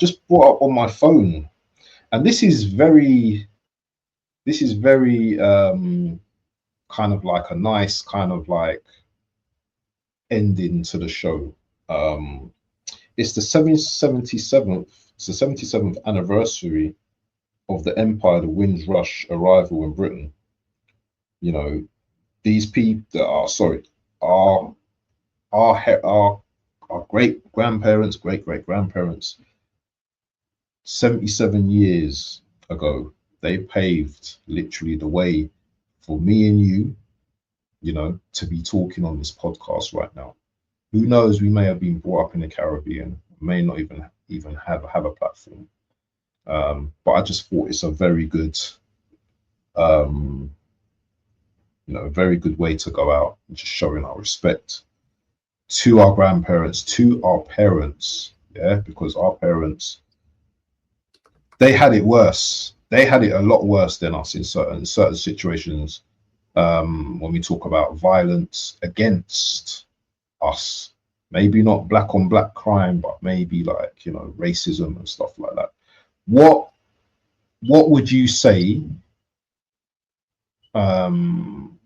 just brought up on my phone, and this is very kind of like a nice kind of like ending to the show. Um, it's the 77th. It's the 77th anniversary of the Empire, the Windrush arrival in Britain. You know, these people that are sorry, our our great grandparents, great grandparents, 77 years ago, they paved literally the way for me and you know, to be talking on this podcast right now. Who knows? We may have been brought up in the Caribbean, may not even have a platform. But I just thought it's a very good, um, very good way to go out and just showing our respect to our grandparents, to our parents, yeah, because our parents, they had it worse. They had it a lot worse than us in certain situations. When we talk about violence against us, maybe not black on black crime, but maybe like racism and stuff like that. What would you say um,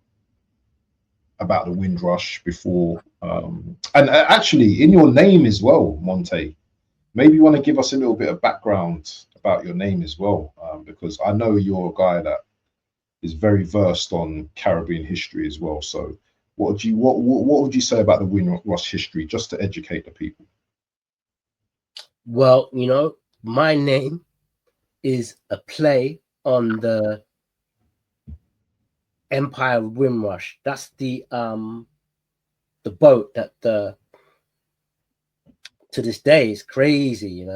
about the Windrush before? And actually, in your name as well, Monte. Maybe you want to give us a little bit of background about your name as well, because I know you're a guy that is very versed on Caribbean history as well. So, what would you say about the Windrush history, just to educate the people? Well, my name is a play on the Empire of Windrush. That's the boat that to this day is crazy.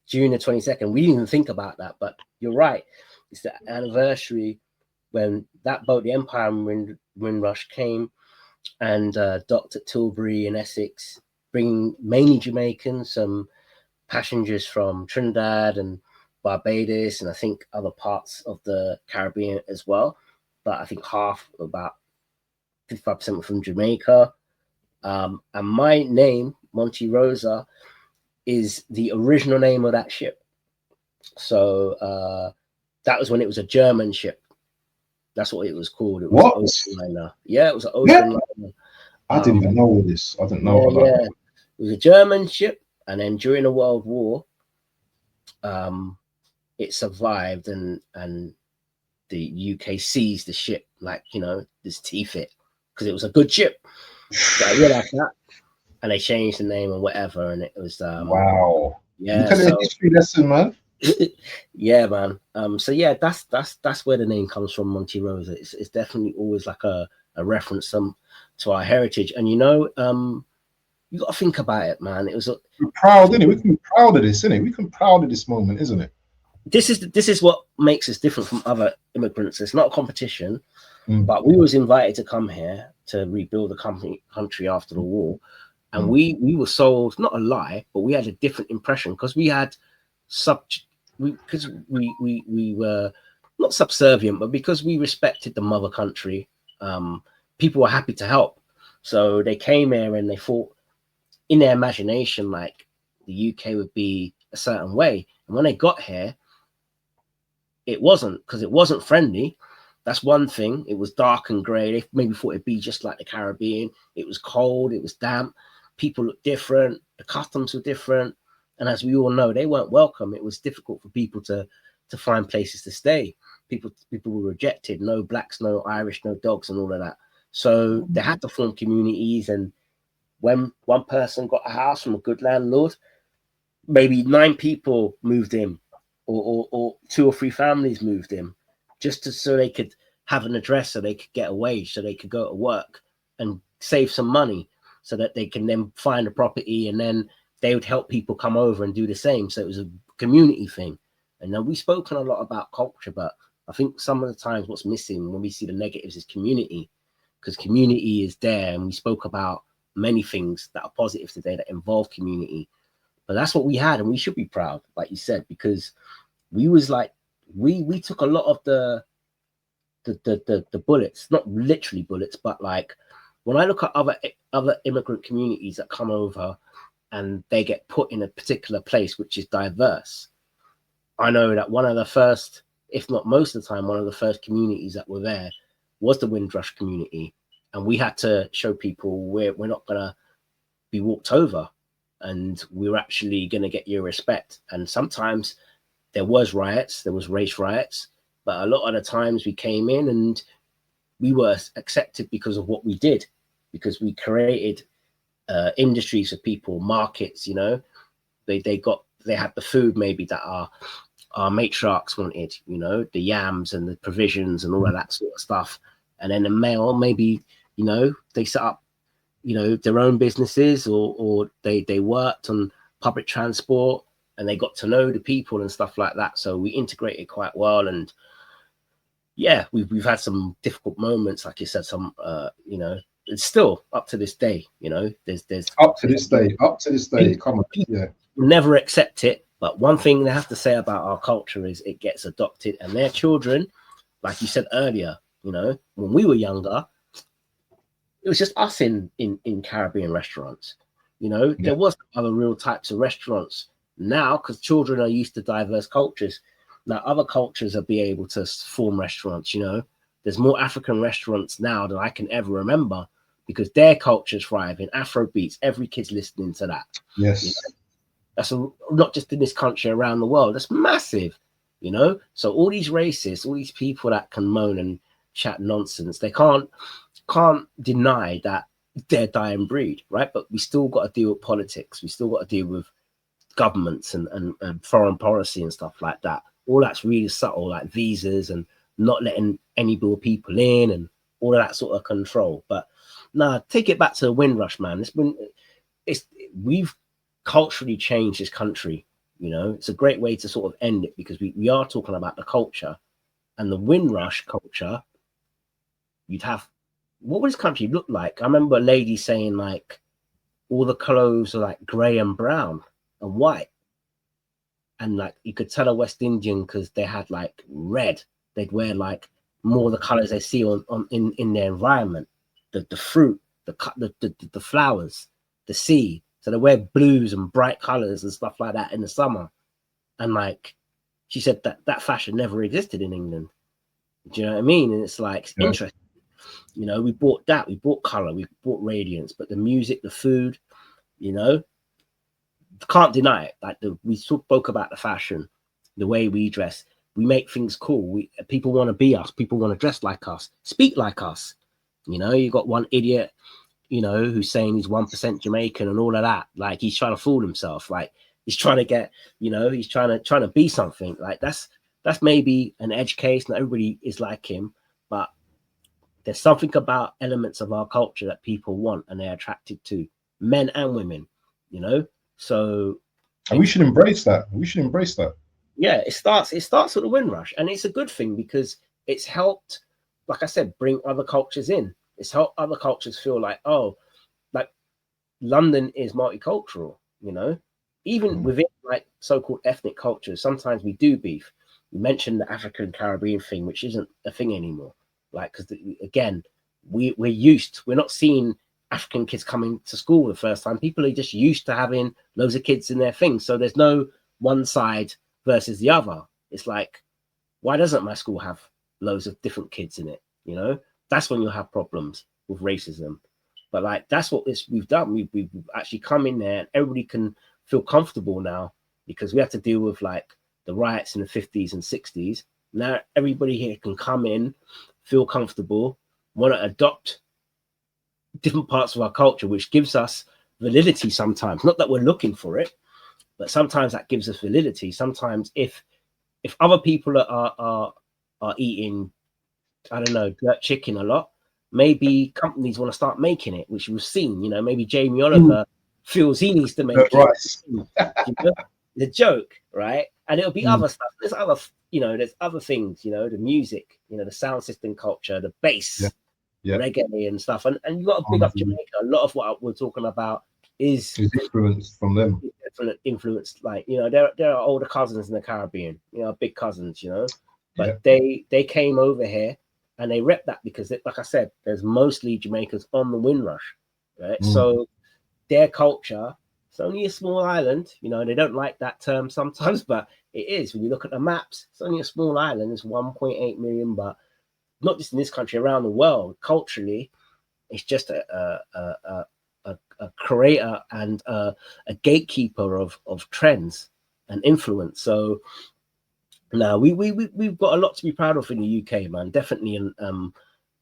June the 22nd. We didn't even think about that, but you're right. It's the anniversary when that boat, the Empire of Windrush, came and docked at Tilbury in Essex, bringing mainly Jamaicans, some passengers from Trinidad and Barbados, and I think other parts of the Caribbean as well. But I think about 55% were from Jamaica. And my name, Monte Rosa, is the original name of that ship. So that was when it was a German ship. That's what it was called. It was an ocean liner. Yeah, it was an ocean liner. I didn't even know all this. I didn't know about that. It was a German ship, and then during the World War, it survived, and the UK seized the ship like this T-fit because it was a good ship. So I realized that, and they changed the name and whatever, and it was wow. Yeah, look at the history lesson, man. Yeah, man. So yeah, that's where the name comes from, Monte Rosa. It's definitely always like a reference to our heritage, and you got to think about it, man. We're proud, isn't it? We can be proud of this, isn't it? We can be proud of this moment, isn't it? This is what makes us different from other immigrants. It's not a competition, but we was invited to come here to rebuild the country after the war, and we were sold not a lie, but we had a different impression because we had because we were not subservient, but because we respected the mother country, people were happy to help. So they came here and they thought in their imagination like the UK would be a certain way, and when they got here, it wasn't, because it wasn't friendly. That's one thing. It was dark and grey. They maybe thought it'd be just like the Caribbean. It was cold. It was damp. People looked different. The customs were different. And as we all know, they weren't welcome. It was difficult for people to find places to stay. People were rejected. No blacks, no Irish, no dogs, and all of that. So they had to form communities. And when one person got a house from a good landlord, maybe 9 people moved in, or 2 or 3 families moved in, just so they could have an address, so they could get a wage, so they could go to work and save some money, so that they can then find a property, and then they would help people come over and do the same. So it was a community thing. And then we've spoken a lot about culture, but I think some of the times what's missing when we see the negatives is community, because community is there, and we spoke about many things that are positive today that involve community. But that's what we had, and we should be proud, like you said, because we was like, we took a lot of the bullets, not literally bullets, but like when I look at other immigrant communities that come over, and they get put in a particular place which is diverse. I know that one of the first, if not most of the time, one of the first communities that were there was the Windrush community. And we had to show people we're not going to be walked over, and we're actually going to get your respect. And sometimes there was riots, there was race riots, but a lot of the times we came in and we were accepted because of what we did, because we created industries for people, markets, you know. They had the food maybe that our matriarchs wanted, you know, the yams and the provisions and all of that sort of stuff. And then the male, maybe, you know, they set up, you know, their own businesses, or they worked on public transport and they got to know the people and stuff like that. So we integrated quite well. And yeah, we've had some difficult moments, like you said, some you know, it's still up to this day, you know, there's up to this day, come on, yeah. Never accept it. But one thing they have to say about our culture is it gets adopted, and their children, like you said earlier, you know, when we were younger, it was just us in Caribbean restaurants. You know, there was other real types of restaurants now, because children are used to diverse cultures. Now, other cultures will be able to form restaurants, you know. There's more African restaurants now than I can ever remember, because their cultures thrive in Afro beats. Every kid's listening to that. Yes. You know? That's not just in this country, around the world. That's massive, you know. So all these racists, all these people that can moan and chat nonsense, they can't deny that they're dying breed, right? But we still got to deal with politics. We still got to deal with governments and foreign policy and stuff like that. All that's really subtle, like visas and not letting any people in and all of that sort of control. But nah, take it back to the Windrush, man. We've culturally changed this country, you know. It's a great way to sort of end it, because we are talking about the culture and the Windrush culture. You'd have, what would this country look like? I remember a lady saying like all the clothes are like grey and brown and white, and like you could tell a West Indian because they had like red. They'd wear like more the colors they see in their environment, the fruit, the flowers, the sea. So they wear blues and bright colors and stuff like that in the summer. And like she said, that fashion never existed in England. Do you know what I mean? And it's like, it's interesting. You know, we bought that, we bought color, we bought radiance, but the music, the food, you know, can't deny it. Like we spoke about the fashion, the way we dress, we make things cool. People want to be us, people want to dress like us, speak like us. You know, you got one idiot, you know, who's saying he's 1% Jamaican and all of that. Like he's trying to fool himself. Like he's trying to get, you know, he's trying to be something. Like that's maybe an edge case. Not everybody is like him, but there's something about elements of our culture that people want and they're attracted to, men and women, you know. So and we should embrace that. We should embrace that. Yeah, it starts with the Windrush, and it's a good thing because it's helped, like I said, bring other cultures in. It's helped other cultures feel like, oh, like London is multicultural, you know. Even within like so-called ethnic cultures, sometimes we do beef. You mentioned the African Caribbean thing, which isn't a thing anymore. Like, because again, we're not seeing African kids coming to school the first time. People are just used to having loads of kids in their things. So there's no one side versus the other. It's like, why doesn't my school have loads of different kids in it? You know, that's when you'll have problems with racism. But like, that's what we've done. We've actually come in there and everybody can feel comfortable now, because we had to deal with like the riots in the 50s and 60s. Now everybody here can come in, feel comfortable, want to adopt different parts of our culture, which gives us validity sometimes. Not that we're looking for it, but sometimes that gives us validity. Sometimes if other people are eating, I don't know, dirt chicken a lot, maybe companies want to start making it, which we've seen. You know, maybe Jamie Oliver feels he needs to make it. You know? The joke, right? And it'll be other stuff. There's other things, you know, the music, you know, the sound system culture, the bass, reggae and stuff. And you got to big up Jamaica. A lot of what we're talking about is influence from them. Influence, like, you know, there are older cousins in the Caribbean, you know, big cousins, you know, but they came over here and they rep that because, like I said, there's mostly Jamaicans on the Windrush, right? So their culture It's only a small island. You know, they don't like that term sometimes, but it is. When you look at the maps, it's only a small island. It's 1.8 million, but not just in this country, around the world, culturally, it's just a creator and a gatekeeper of trends and influence. So now we've got a lot to be proud of in the UK, man. Definitely, and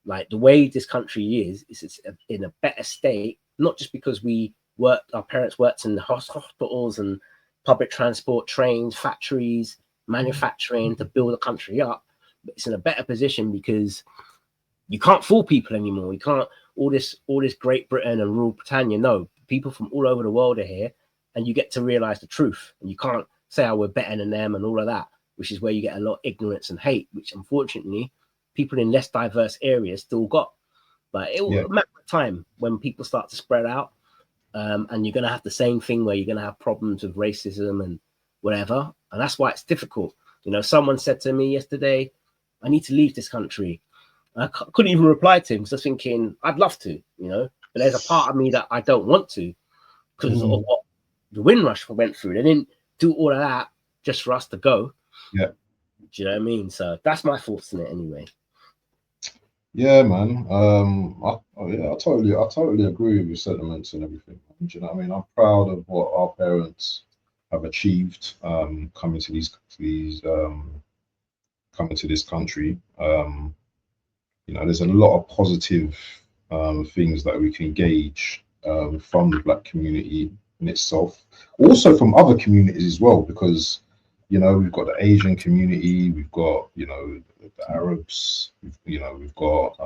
like the way this country is it's in a better state, not just because our parents worked in the hospitals and public transport, trains, factories, manufacturing to build the country up, but it's in a better position because you can't fool people anymore. You can't all this Great Britain and Rule Britannia. No, people from all over the world are here, and you get to realize the truth. And you can't say, "Oh, we're better than them" and all of that, which is where you get a lot of ignorance and hate, which unfortunately people in less diverse areas still got. But it will matter of time when people start to spread out, and you're going to have the same thing where you're going to have problems with racism and whatever. And that's why it's difficult. You know, someone said to me yesterday, "I need to leave this country." I couldn't even reply to him because I was thinking, I'd love to, you know, but there's a part of me that I don't want to because of what the Windrush went through. They didn't do all of that just for us to go. Yeah. Do you know what I mean? So that's my thoughts on it anyway. Yeah, man. I totally agree with your sentiments and everything. Do you know what I mean? I'm proud of what our parents have achieved, coming to coming to this country. You know, there's a lot of positive things that we can gauge from the Black community in itself, also from other communities as well, because you know we've got the Asian community, we've got the Arabs, we've got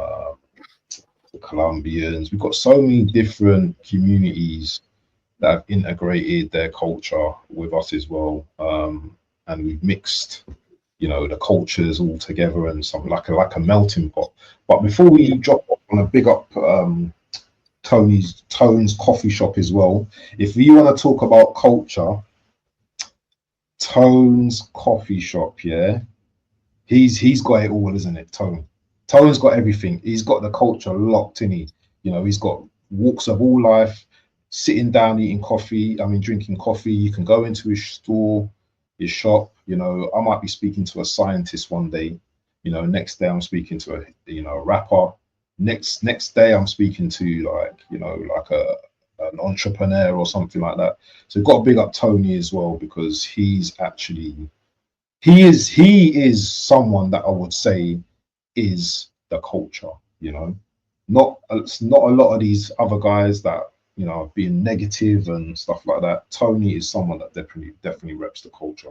the Colombians, we've got so many different communities that have integrated their culture with us as well, and we've mixed the cultures all together and something like a melting pot. But before we drop off, on a big up Tone's coffee shop as well. If you want to talk about culture, Tone's coffee shop, yeah, he's got it all, isn't it? Tone's got everything. He's got the culture locked in. He's got walks of all life, sitting down eating coffee. I mean, drinking coffee. You can go into his store, his shop. I might be speaking to a scientist one day. Next day I'm speaking to a rapper. Next day I'm speaking to an entrepreneur or something like that. So we've got to big up Tony as well, because he is someone that I would say is the culture. Not a lot of these other guys that being negative and stuff like that. Tony is someone that definitely reps the culture.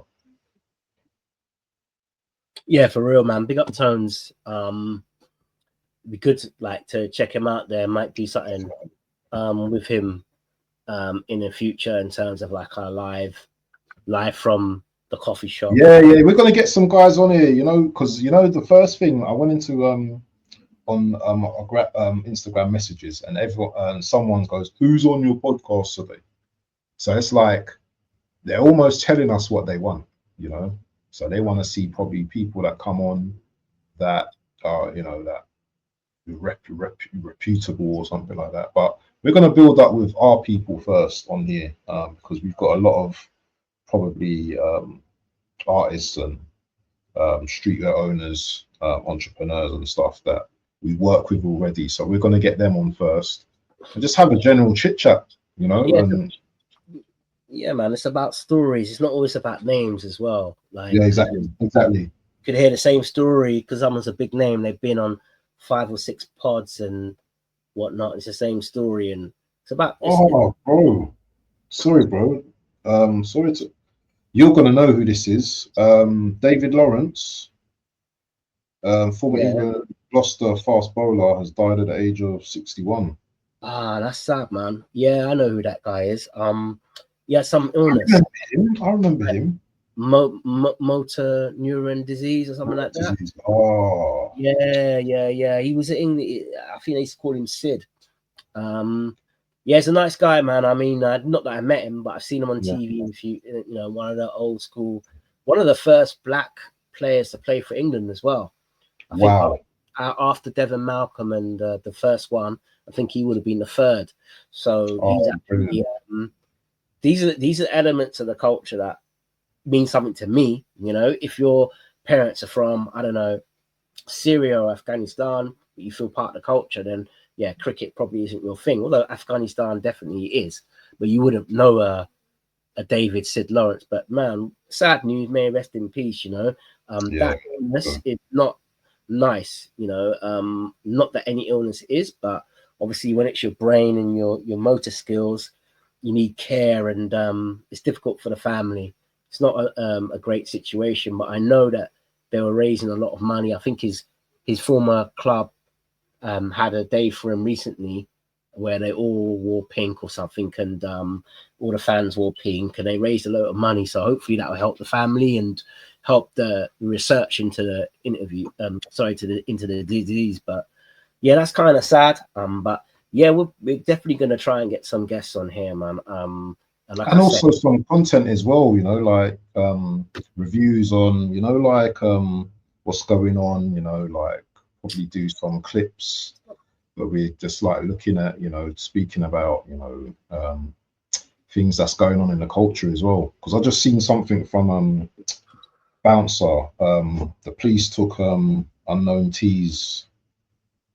Yeah, for real, man. Big up Tones. Be good to check him out. There might be something with him in the future in terms of a live from the coffee shop. Yeah, we're gonna get some guys on here, because the first thing I went into on Instagram messages, and someone goes, "Who's on your podcast today?" So it's like they're almost telling us what they want, So they want to see probably people that come on that are that reputable or something like that. But we're gonna build up with our people first on here, because we've got a lot of probably artists and streetwear owners, entrepreneurs and stuff that we work with already. So we're going to get them on first and just have a general chit chat, Yeah, man, it's about stories. It's not always about names as well. Yeah, exactly. You could hear the same story because someone's a big name. They've been on 5 or 6 pods and whatnot. It's the same story, and it's about. Bro, sorry, bro. You're gonna know who this is. David Lawrence, former England Gloucester fast bowler, has died at the age of 61. Ah, that's sad, man. Yeah, I know who that guy is. He had some illness. I remember him. Motor neuron disease or something like that. Oh. Yeah. He was in. I think they used to call him Sid. Yeah, he's a nice guy, man. I mean, not that I met him, but I've seen him on TV. If one of the old school, one of the first Black players to play for England as well. I think after Devon Malcolm and the first one, I think he would have been the third. So he's actually these are elements of the culture that mean something to me. You know, if your parents are from, I don't know, Syria or Afghanistan, but you feel part of the culture, then yeah, cricket probably isn't your thing. Although Afghanistan definitely is, but you wouldn't know a David Sid Lawrence. But man, sad news, may rest in peace. You know, that illness is not nice. You know, not that any illness is, but obviously when it's your brain and your motor skills, you need care, and it's difficult for the family. It's not a great situation, but I know that they were raising a lot of money. I think his former club had a day for him recently where they all wore pink or something, and all the fans wore pink, and they raised a lot of money. So hopefully that will help the family and help the research into the into the disease. But yeah, that's kind of sad. But yeah, we're definitely going to try and get some guests on here, man. And, like and also some content as well, you know, like reviews on, you know, like what's going on, you know, like probably do some clips that we're just like looking at, you know, speaking about, you know, things that's going on in the culture as well. Because I just seen something from Bouncer. The police took Unknown T's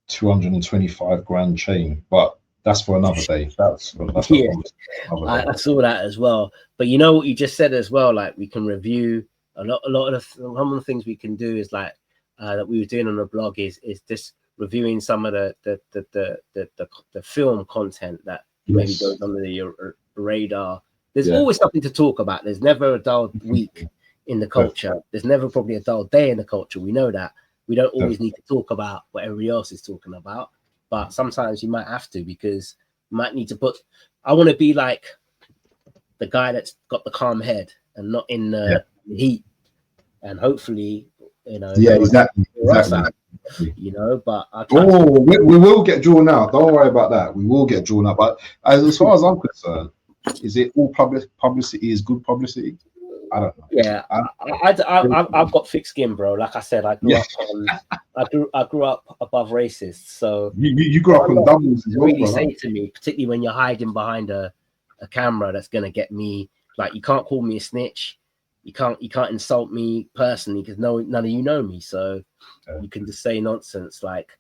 225 grand chain, but that's for another day. That's yeah, I saw that as well. But you know what you just said as well, like we can review a lot of some of the things we can do is like that we were doing on the blog is just reviewing some of the film content that maybe goes under your radar. There's always something to talk about. There's never a dull week in the culture. There's never probably a dull day in the culture. We know that. We don't always need to talk about what everybody else is talking about, but sometimes you might have to, because you might need to put. I want to be like the guy that's got the calm head and not in the heat, and hopefully, you know. Yeah, exactly. You know, but we will get drawn out. Don't worry about that. We will get drawn out. But as far as I'm concerned, is it all publicity is good publicity? I don't know. Yeah, I've got thick skin, bro. Like I said, I grew up I grew up above racists. So you grew up on doubles as well, really say to me, particularly when you're hiding behind a camera, that's gonna get me. Like, you can't call me a snitch. You can't insult me personally, because none of you know me. So you can just say nonsense. Like,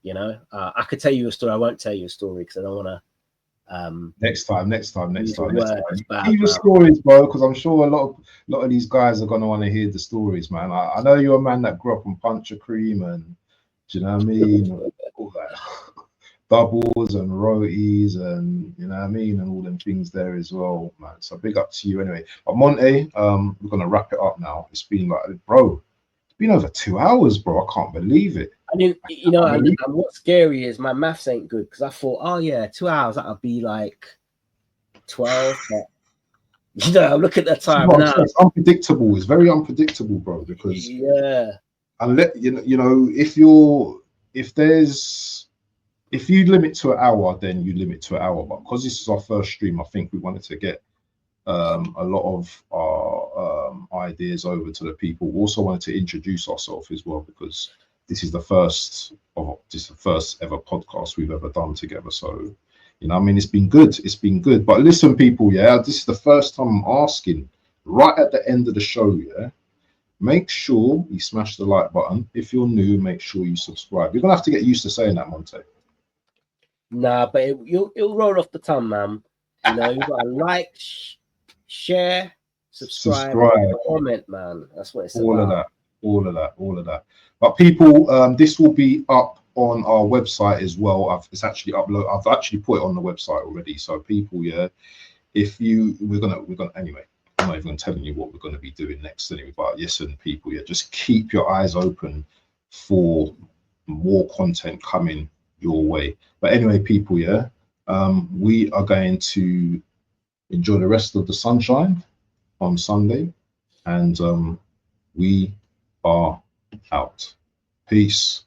you know, I could tell you a story. I won't tell you a story because I don't want to. Next time. Keep your your stories, bro, because I'm sure a lot of these guys are gonna want to hear the stories, man. I know you're a man that grew up on punch of cream, and do you know what I mean? All that doubles and rotis, and you know what I mean, and all them things there as well, man. So big up to you anyway. But Monte, we're gonna wrap it up now. It's been like, bro, it's been over 2 hours, bro. I can't believe it. I mean, you know, and what's scary is my maths ain't good, because I thought, oh yeah, 2 hours, that'll be like 12. But, you know, look at the time now. It's unpredictable. It's very unpredictable, bro. Because unless you know, if you limit to an hour, then you limit to an hour. But because this is our first stream, I think we wanted to get a lot of our ideas over to the people. We also wanted to introduce ourselves as well, because this is the first ever podcast we've ever done together. So, you know, I mean, it's been good. But listen, people, this is the first time I'm asking right at the end of the show, make sure you smash the like button. If you're new, make sure you subscribe. You're gonna have to get used to saying that, Monte. Nah, but it'll roll off the tongue, man. You know, you gotta like, share, subscribe, comment, man. That's what it's about. All of that. But people, this will be up on our website as well. I've actually put it on the website already. So people, we're gonna anyway. I'm not even telling you what we're going to be doing next anyway. But listen, people, just keep your eyes open for more content coming your way. But anyway, people, we are going to enjoy the rest of the sunshine on Sunday, and we are out. Peace.